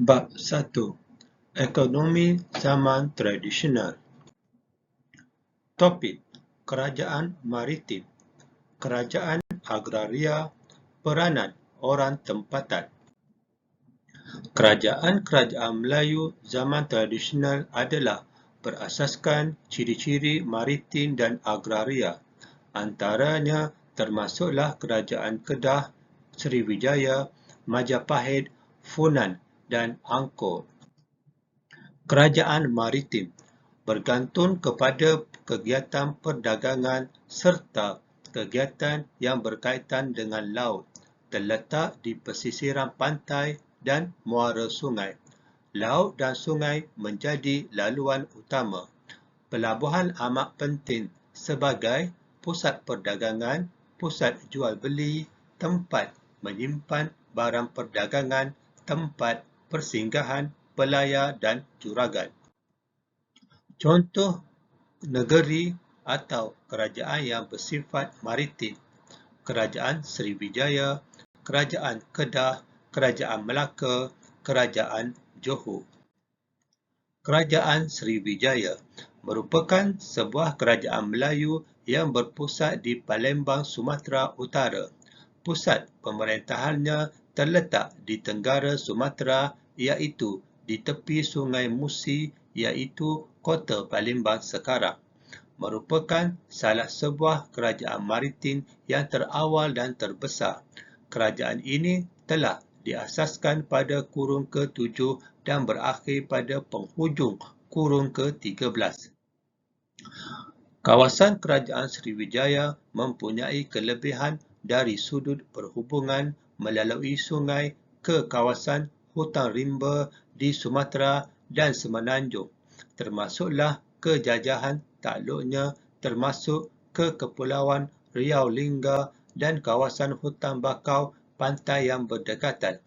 Bab 1. Ekonomi zaman tradisional. Topik: Kerajaan Maritim, Kerajaan Agraria, Peranan Orang Tempatan. Kerajaan-kerajaan Melayu zaman tradisional adalah berasaskan ciri-ciri maritim dan agraria. Antaranya termasuklah Kerajaan Kedah, Sriwijaya, Majapahit, Funan dan Angkor. Kerajaan maritim bergantung kepada kegiatan perdagangan serta kegiatan yang berkaitan dengan laut, terletak di pesisiran pantai dan muara sungai. Laut dan sungai menjadi laluan utama. Pelabuhan amat penting sebagai pusat perdagangan, pusat jual beli, tempat menyimpan barang perdagangan, tempat persinggahan pelayar dan juragan. Contoh negeri atau kerajaan yang bersifat maritim: Kerajaan Sriwijaya, Kerajaan Kedah, Kerajaan Melaka, Kerajaan Johor. Kerajaan Sriwijaya merupakan sebuah kerajaan Melayu yang berpusat di Palembang, Sumatera Utara. Pusat pemerintahannya terletak di tenggara Sumatera, iaitu di tepi Sungai Musi, iaitu Kota Palembang sekarang. Merupakan salah sebuah kerajaan maritim yang terawal dan terbesar. Kerajaan ini telah diasaskan pada kurun ke-7 dan berakhir pada penghujung kurun ke-13. Kawasan Kerajaan Sriwijaya mempunyai kelebihan dari sudut perhubungan melalui sungai ke kawasan hutan rimba di Sumatera dan Semenanjung, termasuklah kejajahan takluknya termasuk ke Kepulauan Riau Lingga dan kawasan hutan bakau pantai yang berdekatan.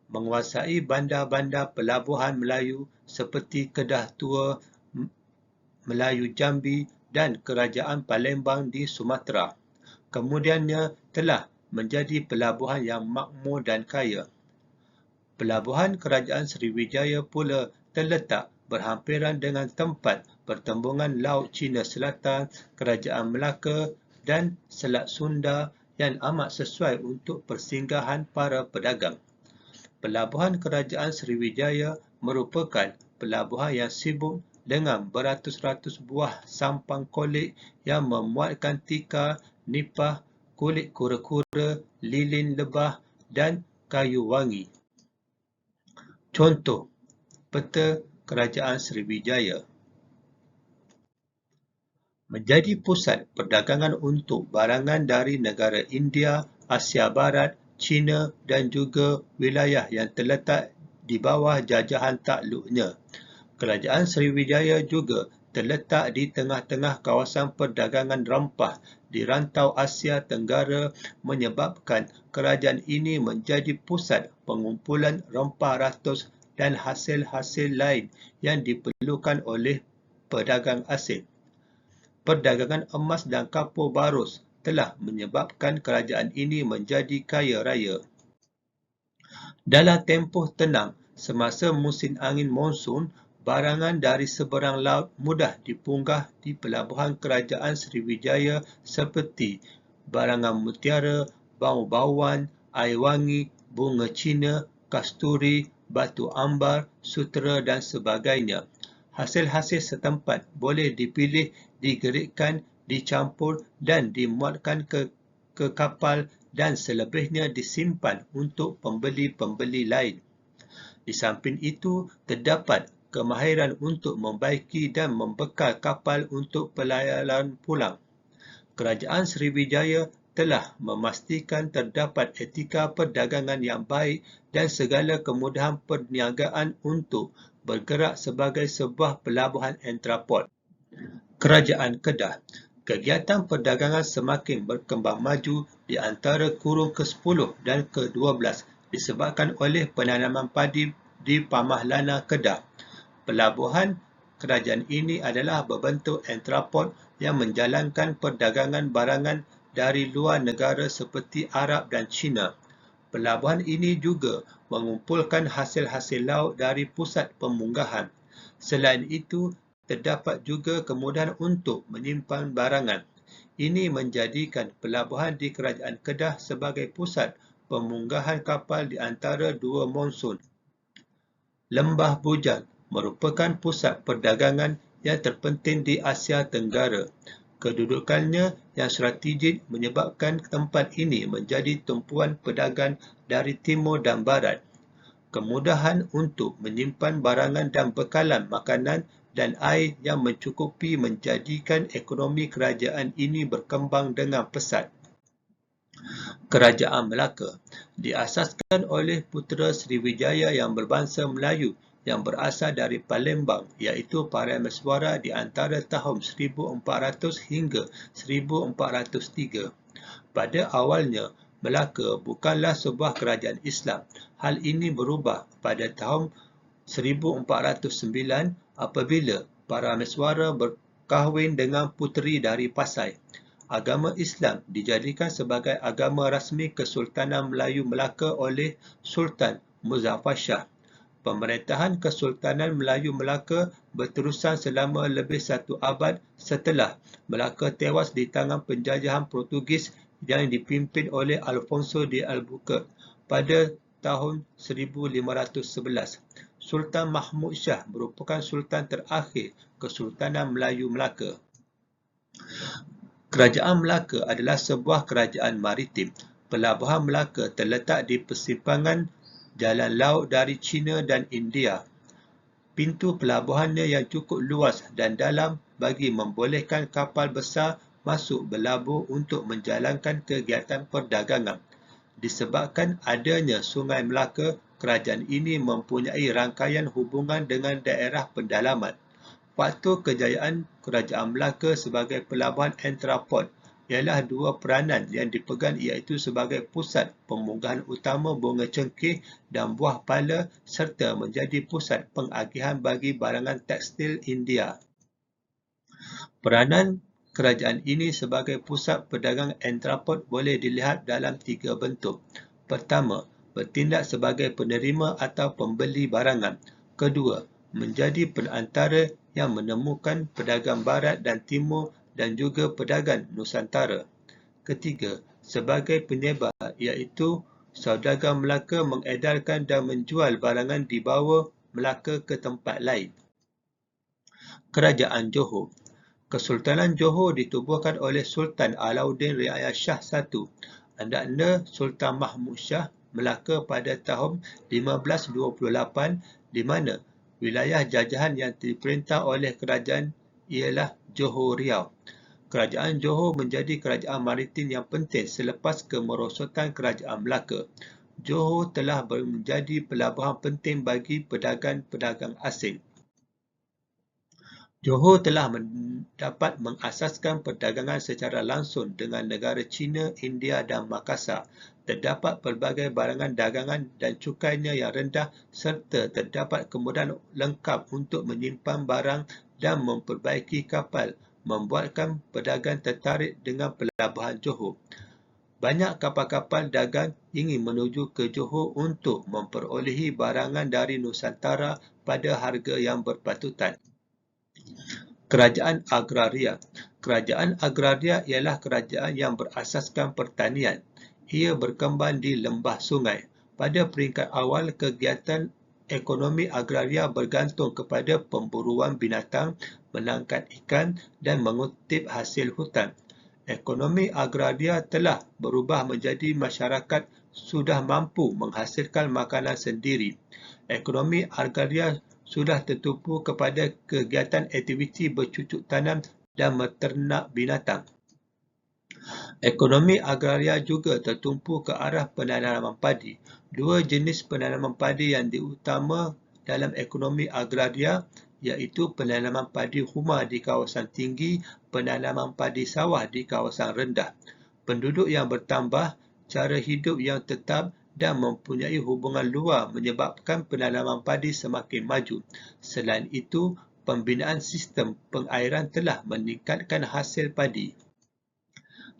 Menguasai bandar-bandar pelabuhan Melayu seperti Kedah Tua, Melayu Jambi dan Kerajaan Palembang di Sumatera. Kemudiannya telah menjadi pelabuhan yang makmur dan kaya. Pelabuhan Kerajaan Sriwijaya pula terletak berhampiran dengan tempat pertembungan Laut Cina Selatan, Kerajaan Melaka dan Selat Sunda yang amat sesuai untuk persinggahan para pedagang. Pelabuhan Kerajaan Sriwijaya merupakan pelabuhan yang sibuk dengan beratus-ratus buah sampang kolik yang memuatkan tikar, nipah, kulit kura-kura, lilin lebah dan kayu wangi. Contoh: Peta Kerajaan Sriwijaya menjadi pusat perdagangan untuk barangan dari negara India, Asia Barat, China dan juga wilayah yang terletak di bawah jajahan takluknya. Kerajaan Sriwijaya juga terletak di tengah-tengah kawasan perdagangan rempah di rantau Asia Tenggara, menyebabkan kerajaan ini menjadi pusat pengumpulan rempah ratus dan hasil-hasil lain yang diperlukan oleh pedagang asing. Perdagangan emas dan kapur barus telah menyebabkan kerajaan ini menjadi kaya raya. Dalam tempoh tenang semasa musim angin monsun, barangan dari seberang laut mudah dipunggah di pelabuhan Kerajaan Sriwijaya seperti barangan mutiara, bau-bauan, air wangi, bunga Cina, kasturi, batu ambar, sutera dan sebagainya. Hasil-hasil setempat boleh dipilih, digeritkan, dicampur dan dimuatkan ke kapal dan selebihnya disimpan untuk pembeli-pembeli lain. Di samping itu, terdapat kemahiran untuk membaiki dan membekal kapal untuk pelayaran pulang. Kerajaan Sriwijaya telah memastikan terdapat etika perdagangan yang baik dan segala kemudahan perniagaan untuk bergerak sebagai sebuah pelabuhan entrepot. Kerajaan Kedah. Kegiatan perdagangan semakin berkembang maju di antara kurun ke-10 dan ke-12 disebabkan oleh penanaman padi di Pamahlana Kedah. Pelabuhan kerajaan ini adalah berbentuk entrepot yang menjalankan perdagangan barangan dari luar negara seperti Arab dan China. Pelabuhan ini juga mengumpulkan hasil-hasil laut dari pusat pemunggahan. Selain itu, terdapat juga kemudahan untuk menyimpan barangan. Ini menjadikan pelabuhan di Kerajaan Kedah sebagai pusat pemunggahan kapal di antara dua monsun. Lembah Bujang merupakan pusat perdagangan yang terpenting di Asia Tenggara. Kedudukannya yang strategik menyebabkan tempat ini menjadi tumpuan pedagang dari timur dan barat. Kemudahan untuk menyimpan barangan dan bekalan makanan dan air yang mencukupi menjadikan ekonomi kerajaan ini berkembang dengan pesat. Kerajaan Melaka diasaskan oleh putera Sriwijaya yang berbangsa Melayu yang berasal dari Palembang iaitu Parameswara di antara tahun 1400 hingga 1403. Pada awalnya, Melaka bukanlah sebuah kerajaan Islam. Hal ini berubah pada tahun 1409 apabila Parameswara berkahwin dengan puteri dari Pasai. Agama Islam dijadikan sebagai agama rasmi Kesultanan Melayu Melaka oleh Sultan Muzaffar Shah. Pemerintahan Kesultanan Melayu Melaka berterusan selama lebih satu abad setelah Melaka tewas di tangan penjajahan Portugis yang dipimpin oleh Alfonso de Albuquerque pada tahun 1511. Sultan Mahmud Shah merupakan Sultan terakhir Kesultanan Melayu Melaka. Kerajaan Melaka adalah sebuah kerajaan maritim. Pelabuhan Melaka terletak di persimpangan jalan laut dari China dan India. Pintu pelabuhannya yang cukup luas dan dalam bagi membolehkan kapal besar masuk berlabur untuk menjalankan kegiatan perdagangan. Disebabkan adanya Sungai Melaka, kerajaan ini mempunyai rangkaian hubungan dengan daerah pendalaman. Faktor kejayaan Kerajaan Melaka sebagai pelabuhan entrepot ialah dua peranan yang dipegang iaitu sebagai pusat pemunggahan utama bunga cengkeh dan buah pala serta menjadi pusat pengagihan bagi barangan tekstil India. Peranan kerajaan ini sebagai pusat perdagangan entrepot boleh dilihat dalam tiga bentuk. Pertama, bertindak sebagai penerima atau pembeli barangan. Kedua, menjadi perantara yang menemukan pedagang barat dan timur dan juga pedagang Nusantara. Ketiga, sebagai penyebar iaitu saudagar Melaka mengedarkan dan menjual barangan di bawah Melaka ke tempat lain. Kerajaan Johor. Kesultanan Johor ditubuhkan oleh Sultan Alauddin Riayah Shah I, anaknya Sultan Mahmud Shah Melaka pada tahun 1528 di mana wilayah jajahan yang diperintah oleh kerajaan ialah Johor Riau. Kerajaan Johor menjadi kerajaan maritim yang penting selepas kemerosotan Kerajaan Melaka. Johor telah menjadi pelabuhan penting bagi pedagang-pedagang asing. Johor telah dapat mengasaskan perdagangan secara langsung dengan negara China, India dan Makassar. Terdapat pelbagai barangan dagangan dan cukainya yang rendah serta terdapat kemudahan lengkap untuk menyimpan barang dan memperbaiki kapal, membuatkan pedagang tertarik dengan pelabuhan Johor. Banyak kapal-kapal dagang ingin menuju ke Johor untuk memperolehi barangan dari Nusantara pada harga yang berpatutan. Kerajaan Agraria. Kerajaan agraria ialah kerajaan yang berasaskan pertanian. Ia berkembang di lembah sungai. Pada peringkat awal, kegiatan ekonomi agraria bergantung kepada pemburuan binatang, menangkap ikan dan mengutip hasil hutan. Ekonomi agraria telah berubah menjadi masyarakat sudah mampu menghasilkan makanan sendiri. Ekonomi agraria sudah tertumpu kepada kegiatan aktiviti bercucuk tanam dan menternak binatang. Ekonomi agraria juga tertumpu ke arah penanaman padi. Dua jenis penanaman padi yang diutama dalam ekonomi agraria iaitu penanaman padi huma di kawasan tinggi, penanaman padi sawah di kawasan rendah. Penduduk yang bertambah, cara hidup yang tetap dan mempunyai hubungan luar menyebabkan penanaman padi semakin maju. Selain itu, pembinaan sistem pengairan telah meningkatkan hasil padi.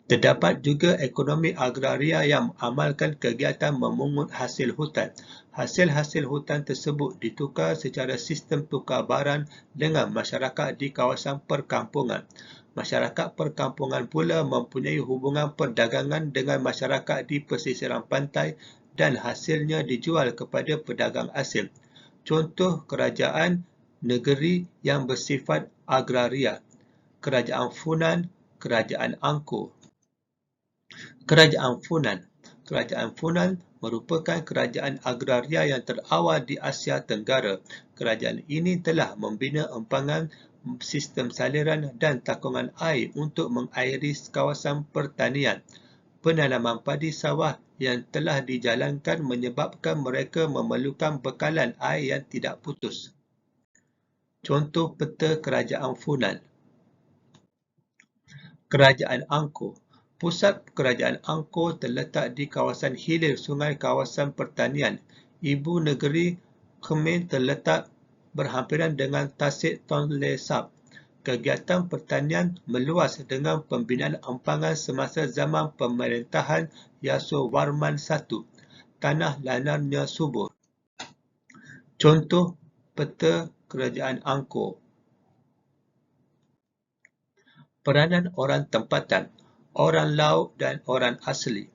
Terdapat juga ekonomi agraria yang mengamalkan kegiatan memungut hasil hutan. Hasil-hasil hutan tersebut ditukar secara sistem tukar barang dengan masyarakat di kawasan perkampungan. Masyarakat perkampungan pula mempunyai hubungan perdagangan dengan masyarakat di pesisiran pantai dan hasilnya dijual kepada pedagang asing. Contoh kerajaan negeri yang bersifat agraria: Kerajaan Funan, Kerajaan Angkor. Kerajaan Funan. Kerajaan Funan merupakan kerajaan agraria yang terawal di Asia Tenggara. Kerajaan ini telah membina empangan, sistem saliran dan takungan air untuk mengairi kawasan pertanian. Penanaman padi sawah yang telah dijalankan menyebabkan mereka memerlukan bekalan air yang tidak putus. Contoh peta Kerajaan Funan. Kerajaan Angkor. Pusat Kerajaan Angkor terletak di kawasan hilir sungai kawasan pertanian. Ibu negeri Khmer terletak berhampiran dengan Tasik Tonle Sap. Kegiatan pertanian meluas dengan pembinaan empangan semasa zaman pemerintahan Yasovarman I. Tanah lanarnya subur. Contoh peta Kerajaan Angkor. Peranan orang tempatan, orang laut dan orang asli.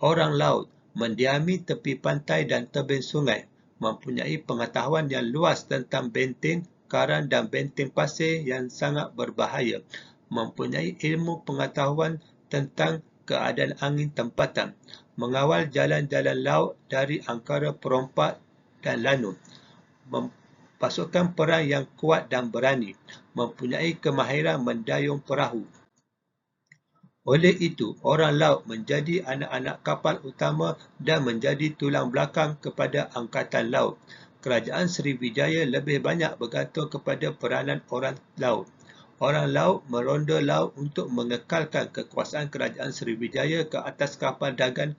Orang laut mendiami tepi pantai dan tebing sungai, mempunyai pengetahuan yang luas tentang benteng, karang dan benteng pasir yang sangat berbahaya, mempunyai ilmu pengetahuan tentang keadaan angin tempatan, mengawal jalan-jalan laut dari angkara Perompak dan Lanun, pasukan perang yang kuat dan berani, mempunyai kemahiran mendayung perahu. Oleh itu, orang laut menjadi anak-anak kapal utama dan menjadi tulang belakang kepada angkatan laut. Kerajaan Sriwijaya lebih banyak bergantung kepada peranan orang laut. Orang laut meronda laut untuk mengekalkan kekuasaan Kerajaan Sriwijaya ke atas kapal dagang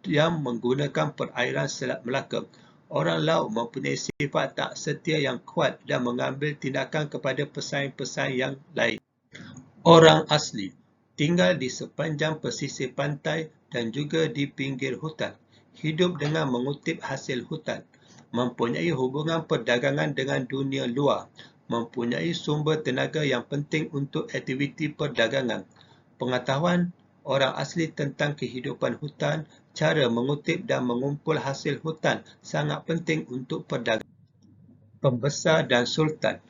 yang menggunakan perairan Selat Melaka. Orang laut mempunyai sifat tak setia yang kuat dan mengambil tindakan kepada pesaing-pesaing yang lain. Orang asli tinggal di sepanjang pesisir pantai dan juga di pinggir hutan, hidup dengan mengutip hasil hutan, mempunyai hubungan perdagangan dengan dunia luar, mempunyai sumber tenaga yang penting untuk aktiviti perdagangan. Pengetahuan orang asli tentang kehidupan hutan, cara mengutip dan mengumpul hasil hutan sangat penting untuk perdagangan. Pembesar dan Sultan.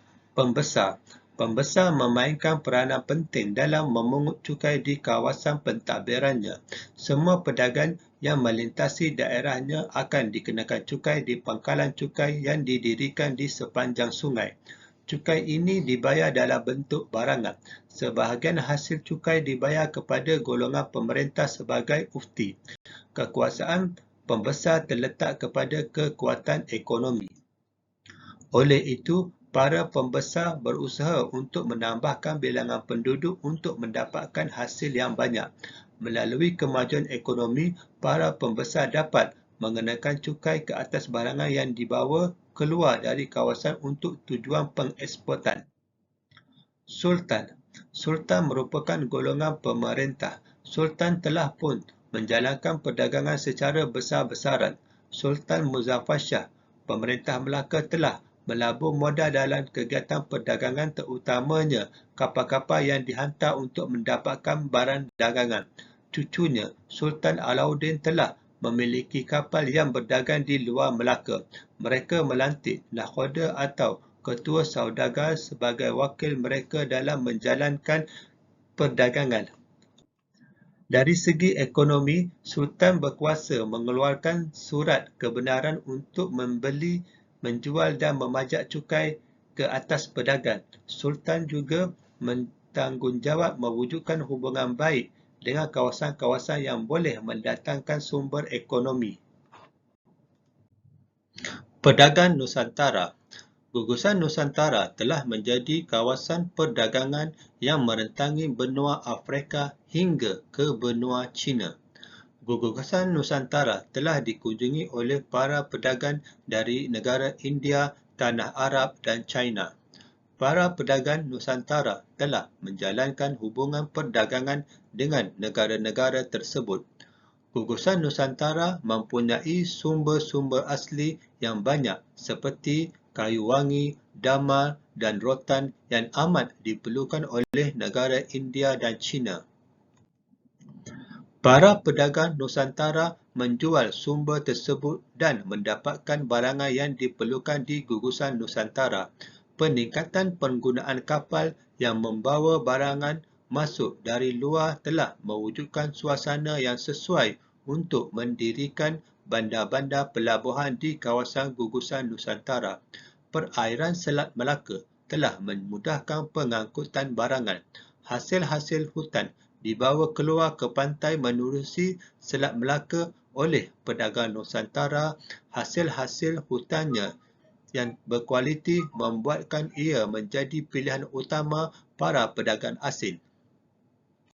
Pembesar memainkan peranan penting dalam memungut cukai di kawasan pentadbirannya. Semua pedagang yang melintasi daerahnya akan dikenakan cukai di pangkalan cukai yang didirikan di sepanjang sungai. Cukai ini dibayar dalam bentuk barangan. Sebahagian hasil cukai dibayar kepada golongan pemerintah sebagai ufti. Kekuasaan pembesar terletak kepada kekuatan ekonomi. Oleh itu, para pembesar berusaha untuk menambahkan bilangan penduduk untuk mendapatkan hasil yang banyak. Melalui kemajuan ekonomi, para pembesar dapat mengenakan cukai ke atas barangan yang dibawa keluar dari kawasan untuk tujuan pengeksportan. Sultan. Sultan merupakan golongan pemerintah. Sultan telah pun menjalankan perdagangan secara besar-besaran. Sultan Muzaffar Shah, pemerintah Melaka, telah melabur modal dalam kegiatan perdagangan, terutamanya kapal-kapal yang dihantar untuk mendapatkan barang dagangan. Cucunya, Sultan Alauddin, telah memiliki kapal yang berdagang di luar Melaka. Mereka melantik nakhoda atau ketua saudagar sebagai wakil mereka dalam menjalankan perdagangan. Dari segi ekonomi, Sultan berkuasa mengeluarkan surat kebenaran untuk membeli, menjual dan memajak cukai ke atas pedagang. Sultan juga bertanggungjawab mewujudkan hubungan baik dengan kawasan-kawasan yang boleh mendatangkan sumber ekonomi. Pedagang Nusantara. Gugusan Nusantara telah menjadi kawasan perdagangan yang merentangi benua Afrika hingga ke benua China. Gugusan Nusantara telah dikunjungi oleh para pedagang dari negara India, Tanah Arab dan China. Para pedagang Nusantara telah menjalankan hubungan perdagangan dengan negara-negara tersebut. Gugusan Nusantara mempunyai sumber-sumber asli yang banyak seperti kayu wangi, damal dan rotan yang amat diperlukan oleh negara India dan China. Para pedagang Nusantara menjual sumber tersebut dan mendapatkan barangan yang diperlukan di gugusan Nusantara. Peningkatan penggunaan kapal yang membawa barangan masuk dari luar telah mewujudkan suasana yang sesuai untuk mendirikan bandar-bandar pelabuhan di kawasan gugusan Nusantara. Perairan Selat Melaka telah memudahkan pengangkutan barangan. Hasil-hasil hutan dibawa keluar ke pantai menerusi Selat Melaka oleh pedagang Nusantara. Hasil-hasil hutannya yang berkualiti membuatkan ia menjadi pilihan utama para pedagang asing.